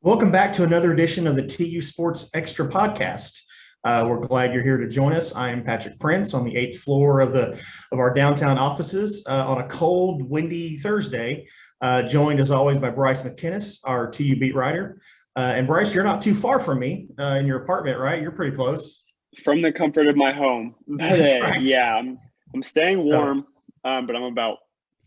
Welcome back to another edition of the TU Sports Extra podcast. We're glad you're here to join us. I am Patrick Prince on the eighth floor of our downtown offices on a cold, windy Thursday, joined as always by Bryce McKinnis, our TU beat writer. And Bryce, you're not too far from me in your apartment, right? You're pretty close. From the comfort of my home. But Right. yeah, I'm staying warm, but I'm about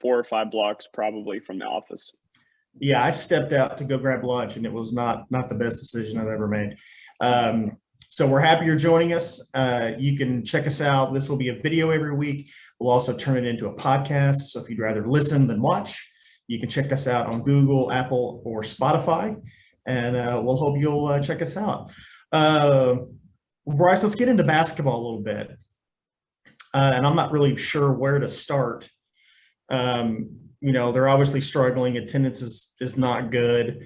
4 or 5 blocks probably from the office. Yeah, I stepped out to go grab lunch, and it was not the best decision I've ever made. So we're happy you're joining us. You can check us out. This will be a video every week. We'll also turn it into a podcast. So if you'd rather listen than watch, you can check us out on Google, Apple, or Spotify. And we'll hope you'll check us out. Bryce, let's get into basketball a little bit. And I'm not really sure where to start. They're obviously struggling. Attendance is not good.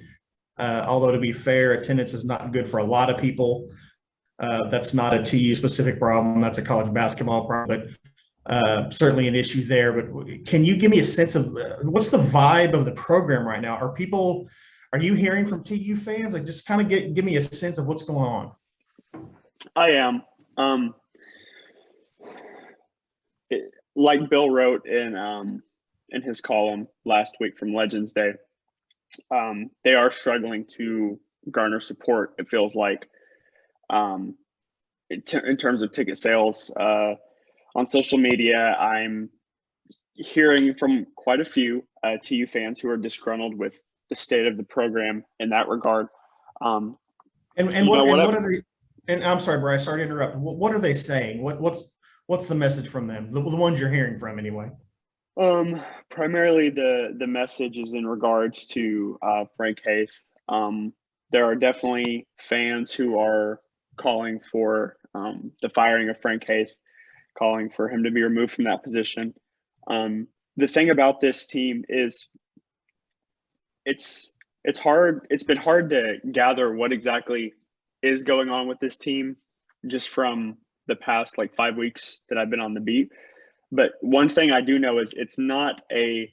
Although to be fair, attendance is not good for a lot of people. That's not a TU specific problem. That's a college basketball problem, but certainly an issue there. But can you give me a sense of what's the vibe of the program right now? Are you hearing from TU fans? Like, just kind of give me a sense of what's going on. I am. Like Bill wrote in his column last week from Legends Day, they are struggling to garner support, it feels like, in terms of ticket sales. On social media, I'm hearing from quite a few TU fans who are disgruntled with the state of the program in that regard. What are they? And I'm sorry, Bryce, sorry to interrupt. What are they saying? What's the message from them? The ones you're hearing from, anyway. Primarily the message is in regards to Frank Haith. There are definitely fans who are calling for the firing of Frank Haith, calling for him to be removed from that position. The thing about this team is it's hard. It's been hard to gather what exactly is going on with this team just from the past 5 weeks that I've been on the beat. But one thing I do know is it's not it's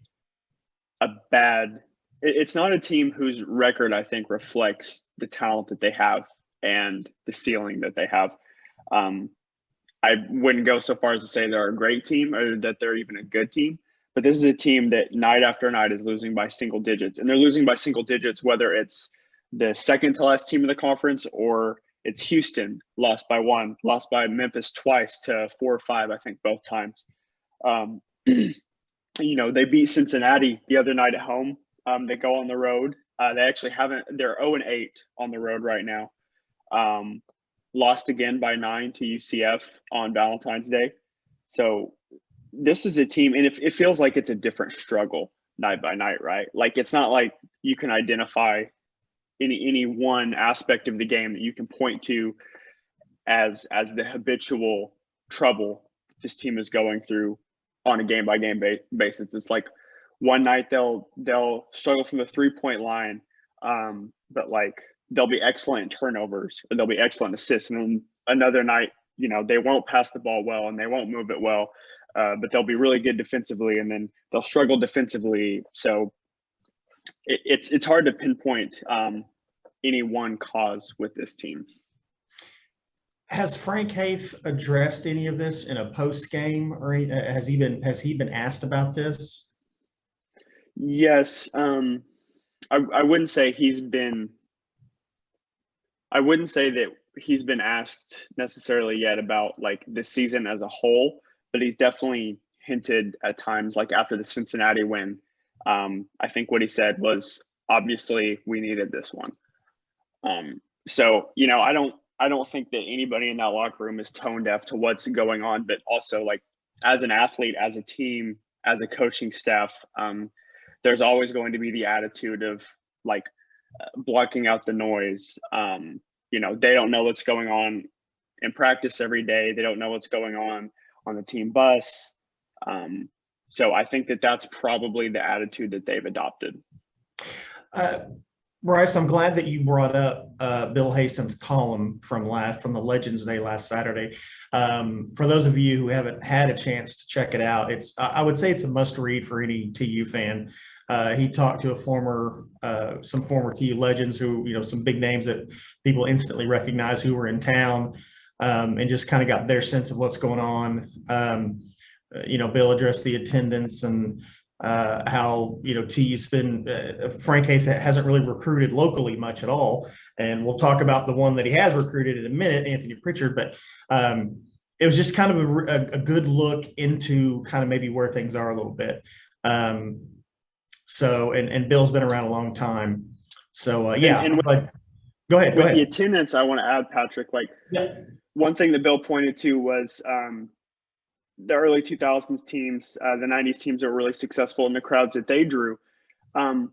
not a team whose record, I think, reflects the talent that they have and the ceiling that they have. I wouldn't go so far as to say they're a great team or that they're even a good team, but this is a team that night after night is losing by single digits. And they're losing by single digits, whether it's the second to last team in the conference or it's Houston, lost by 1, lost by Memphis twice to 4 or 5, I think, both times. They beat Cincinnati the other night at home. They go on the road. They actually they're 0-8 on the road right now. Lost again by 9 to UCF on Valentine's Day. So this is a team, and it feels like it's a different struggle night by night, right? Like, it's not like you can identify any one aspect of the game that you can point to as the habitual trouble this team is going through on a game by game basis. It's like one night they'll struggle from the 3-point line, but they'll be excellent in turnovers or they'll be excellent assists, and then another night they won't pass the ball well and they won't move it well, but they'll be really good defensively, and then they'll struggle defensively. So it's hard to pinpoint any one cause with this team. Has Frank Haith addressed any of this in a post game, or has he been asked about this? Yes, I wouldn't say that he's been asked necessarily yet about this season as a whole, but he's definitely hinted at times, after the Cincinnati win. I think what he said was, obviously we needed this one. So I don't think that anybody in that locker room is tone deaf to what's going on, but also as an athlete, as a team, as a coaching staff, there's always going to be the attitude of blocking out the noise. They don't know what's going on in practice every day. They don't know what's going on the team bus. So I think that that's probably the attitude that they've adopted. Bryce, I'm glad that you brought up Bill Hastings' column from the Legends Day last Saturday. For those of you who haven't had a chance to check it out, I would say it's a must read for any TU fan. He talked to some former TU legends who, some big names that people instantly recognize who were in town, and just kind of got their sense of what's going on. Bill addressed the attendance and how TU's been Frank Haith hasn't really recruited locally much at all, and we'll talk about the one that he has recruited in a minute, Anthony Pritchard. But it was just kind of a good look into kind of maybe where things are a little bit. So Bill's been around a long time, so but go ahead. The attendance, I want to add, Patrick, one thing that Bill pointed to was the early 2000s teams, the 90s teams that were really successful in the crowds that they drew. And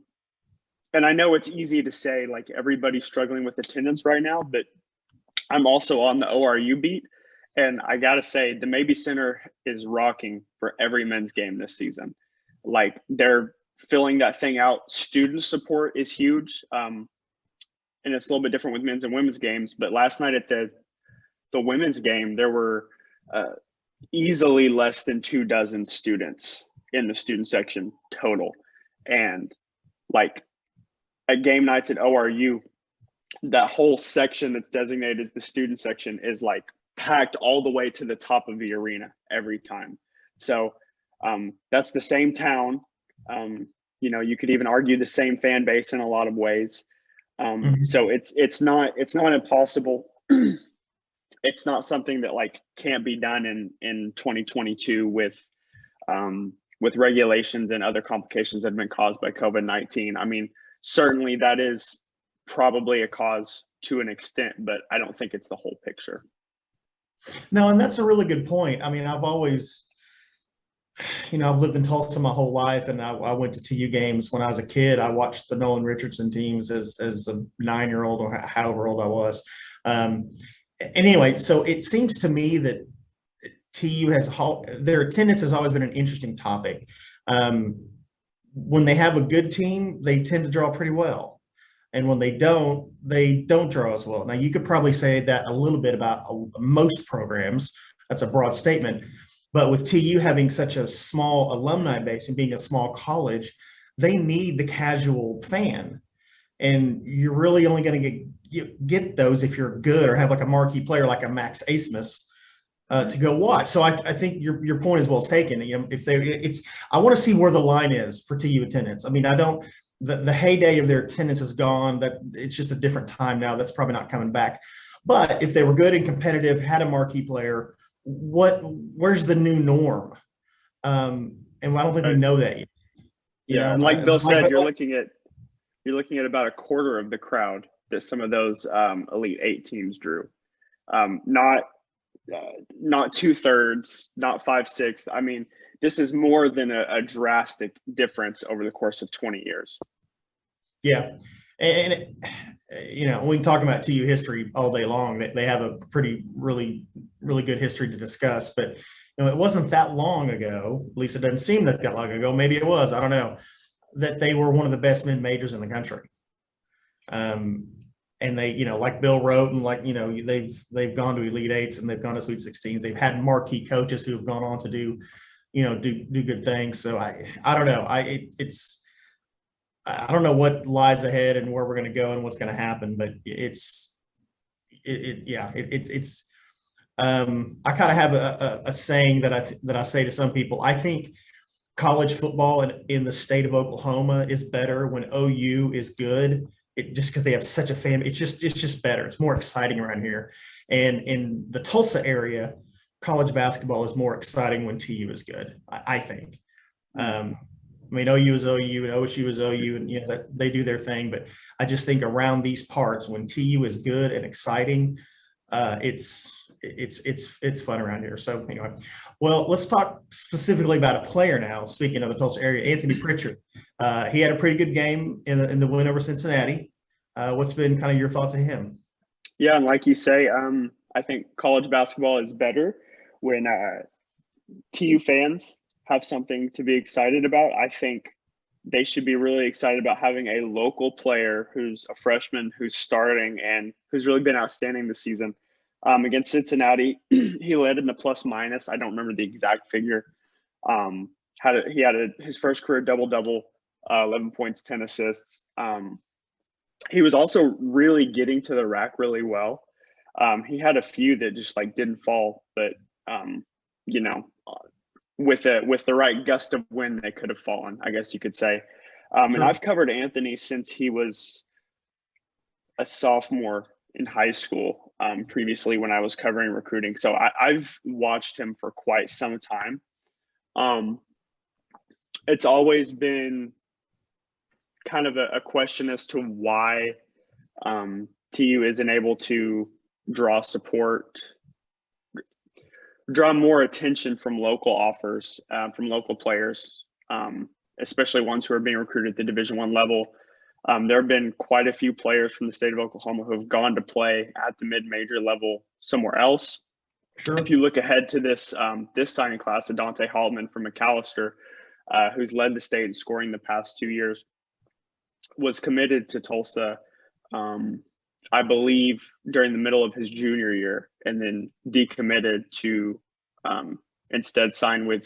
I know it's easy to say everybody's struggling with attendance right now, but I'm also on the ORU beat. And I got to say, the Mabee Center is rocking for every men's game this season. They're filling that thing out. Student support is huge. And it's a little bit different with men's and women's games. But last night at the women's game, there were easily less than 24 students in the student section total. And at game nights at ORU, that whole section that's designated as the student section is packed all the way to the top of the arena every time. So that's the same town. You could even argue the same fan base in a lot of ways. So it's not impossible. It's not something that can't be done in 2022 with regulations and other complications that have been caused by COVID-19. I mean, certainly that is probably a cause to an extent, but I don't think it's the whole picture. No, and that's a really good point. I mean, I've always, I've lived in Tulsa my whole life, and I went to TU games when I was a kid. I watched the Nolan Richardson teams as a 9-year-old or however old I was. Anyway, so it seems to me that TU their attendance has always been an interesting topic. When they have a good team, they tend to draw pretty well. And when they don't draw as well. Now, you could probably say that a little bit about most programs. That's a broad statement. But with TU having such a small alumni base and being a small college, they need the casual fan. And you're really only going to get those if you're good or have a marquee player like a Max Asmus to go watch. So I think your point is well taken. I want to see where the line is for TU attendance. I mean, the heyday of their attendance is gone. That it's just a different time now. That's probably not coming back. But if they were good and competitive, had a marquee player, where's the new norm? And I don't think we know that yet. And like Bill said, you're looking at about a quarter of the crowd that some of those Elite Eight teams drew. Not 2/3, not 5/6. I mean, this is more than a drastic difference over the course of 20 years. Yeah. And we can talk about TU history all day long. They have a really good history to discuss, but it wasn't that long ago, at least it doesn't seem that long ago. Maybe it was, I don't know, that they were one of the best mid majors in the country. And they, like Bill wrote, and they've gone to Elite Eights and they've gone to Sweet 16s. They've had marquee coaches who have gone on to do good things. So I don't know. I don't know what lies ahead and where we're going to go and what's going to happen, but I kind of have a saying that I say to some people. I think college football in the state of Oklahoma is better when OU is good. Just because they have such a fan, it's just better. It's more exciting around here. And in the Tulsa area, college basketball is more exciting when TU is good, I think. I mean, OU is OU and OSU is OU, and that they do their thing. But I just think around these parts, when TU is good and exciting, it's fun around here. So anyway, well, let's talk specifically about a player now. Speaking of the Tulsa area, Anthony Pritchard. He had a pretty good game in the win over Cincinnati. What's been kind of your thoughts on him? Yeah, and like you say, I think college basketball is better when TU fans have something to be excited about. I think they should be really excited about having a local player who's a freshman, who's starting, and who's really been outstanding this season. Against Cincinnati, he led in the plus minus. I don't remember the exact figure. He had his first career double-double, 11 points, 10 assists. He was also really getting to the rack really well. He had a few that just like didn't fall, but you know, with the right gust of wind, they could have fallen, I guess you could say. And Sure. I've covered Anthony since he was a sophomore in high school, previously when I was covering recruiting. So I've watched him for quite some time. It's always been kind of a question as to why TU isn't able to draw more attention from local offers, from local players, especially ones who are being recruited at the Division I level. There have been quite a few players from the state of Oklahoma who have gone to play at the mid-major level somewhere else. Sure. If you look ahead to this signing class, Adante Hallman from McAllister, who's led the state in scoring the past 2 years, was committed to Tulsa, I believe, during the middle of his junior year, and then decommitted to instead sign with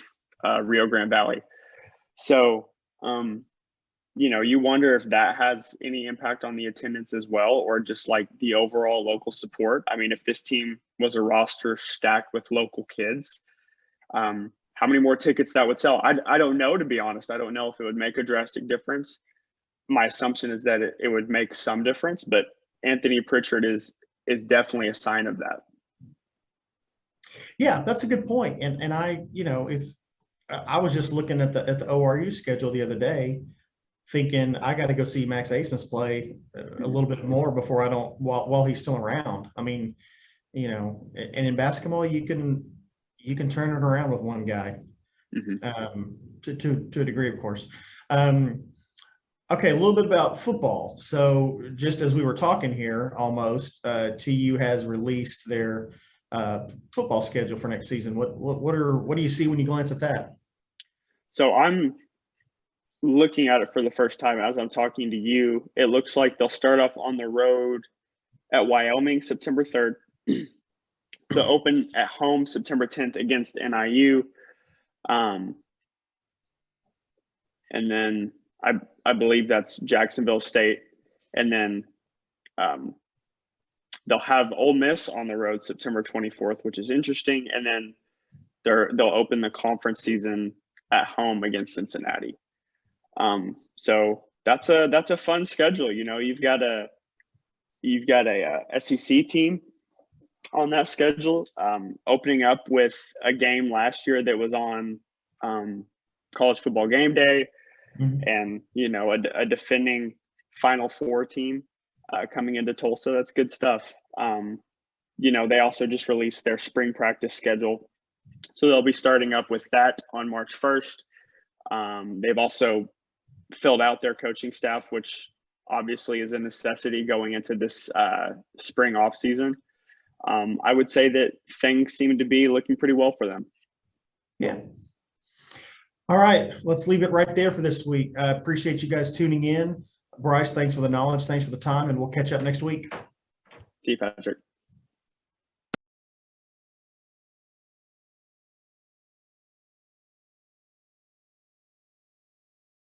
Rio Grande Valley. So, you wonder if that has any impact on the attendance as well, or just like the overall local support. I mean, if this team was a roster stacked with local kids, how many more tickets that would sell? I don't know, to be honest. I don't know if it would make a drastic difference. My assumption is that it would make some difference, but Anthony Pritchard is definitely a sign of that. Yeah, that's a good point. And I, if I was just looking at the ORU schedule the other day, thinking I got to go see Max Asmus play a little bit more before I don't while he's still around. I mean, and in basketball you can turn it around with one guy, to a degree, of course. Okay, a little bit about football. So just as we were talking here, almost TU has released their football schedule for next season. What do you see when you glance at that? So I'm looking at it for the first time as I'm talking to you. It looks like they'll start off on the road at Wyoming September 3rd. They'll open at home September 10th against NIU. And then I believe that's Jacksonville State. And then they'll have Ole Miss on the road September 24th, which is interesting. And then they'll open the conference season at home against Cincinnati. So that's a fun schedule. You've got a SEC team on that schedule, opening up with a game last year that was on College Football Game Day, and a defending Final Four team coming into Tulsa. That's good stuff. They also just released their spring practice schedule, so they'll be starting up with that on March 1st. They've also filled out their coaching staff, which obviously is a necessity going into this spring off season. I would say that things seem to be looking pretty well for them. Yeah. All right, let's leave it right there for this week. I appreciate you guys tuning in. Bryce, thanks for the knowledge. Thanks for the time, and we'll catch up next week. See you, Patrick.